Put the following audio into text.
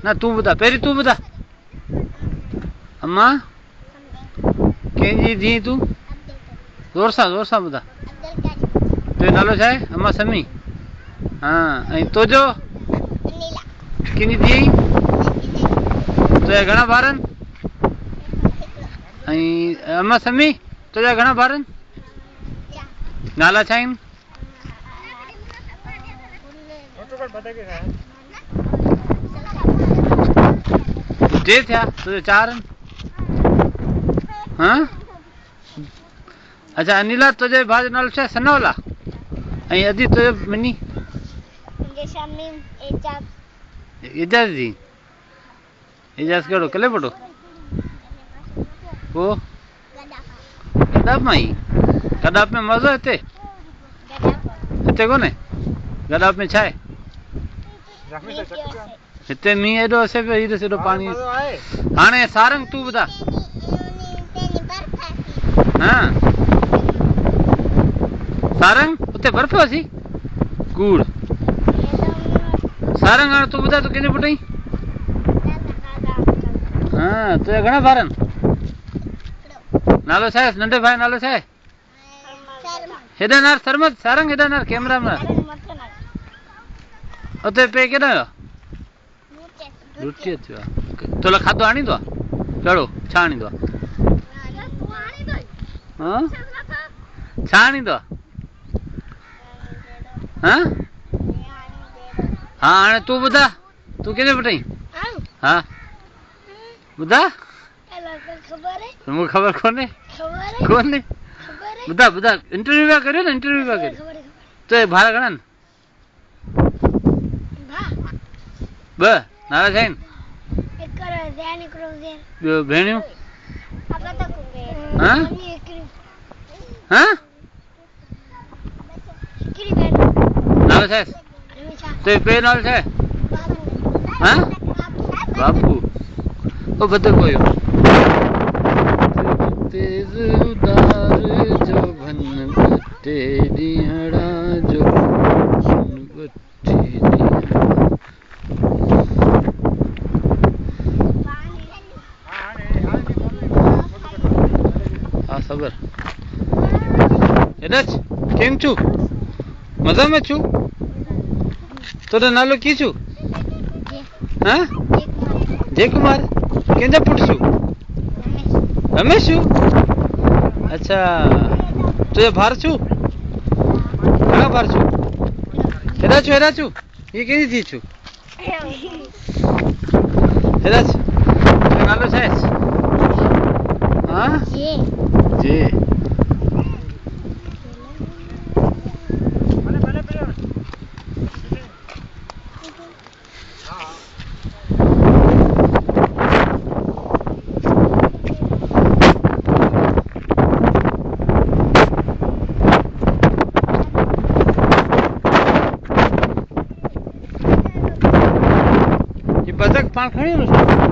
ना तू बता पहिरीं तू बता अम्मा कंहिंजी धी तूं ज़ोर सां ॿुधा तुंहिंजो नालो छा आहे अम्मा समी हाँ ऐं तुंहिंजो कंहिंजी धी तुंहिंजा घणा ॿार आहिनि ऐं अम्मा समी तुंहिंजा घणा ॿार आहिनि नाला छा आहिनि टे थिया तुंहिंजा चार आहिनि हाँ अच्छा अनिला तुझे भाउ जो नालो छा आहे सनावला ऐं अदी तुंहिंजो मिनी एजाज़ जी एजाज़ कहिड़ो कले पटो पोइ गडाप मां ई गडाप में मज़ो हिते हिते कोन्हे गडाप में छा आहे हिते मींहुं एॾो असे पियो हीउ ॾिस एॾो पाणी हाणे सारंग तूं ॿुधा हाँ सारंग उते बर्फ हुई कूड़ सारंग हाणे तूं ॿुधाए तूं कंहिंजे पुट आहीं हाँ तुंहिंजा घणा ॿार आहिनि नालो छा आहे नंढे भाउ नालो छा आहे हेॾा नार सरमत सारंग हेॾा नार कैमरा में उते पे केॾां वियो लुटी अचियो आहे तोला खाधो आणींदो आहे कहिड़ो छा आणींदो आहे हाँ छा आणींदो आहे हाँ हाँ हाणे तूं ॿुधा तूं कंहिंजे पुट आहीं हाँ ॿुधा मूंखे ख़बर कोन्हे ॿुधा इंटरव्यू पिया करियो न इंटरव्यू पिया करियो तुंहिंजा भाउ घणा आहिनि ॿ नाला छा आहिनि ॿियो भेणियूं हाँ हाँ नालो छा आहे तुंहिंजो पहिरियों नालो छा आहे हाँ बाबू ओ बदल कोयो तेज़दार जो भन बटे ॾींहड़ा जो हाँ सबर हेॾा केम छू मज़ा में छू तुंहिंजो नालो कीअं छू हाँ जय कुमार कंहिंजा पुट छू रमेश छू अच्छा तुंहिंजा भार छू घणा भार छू हेॾा छू हीअ कंहिंजी थी छू हेॾा तुंहिंजो नालो छा आहे हाँ जे बतख पाण खणी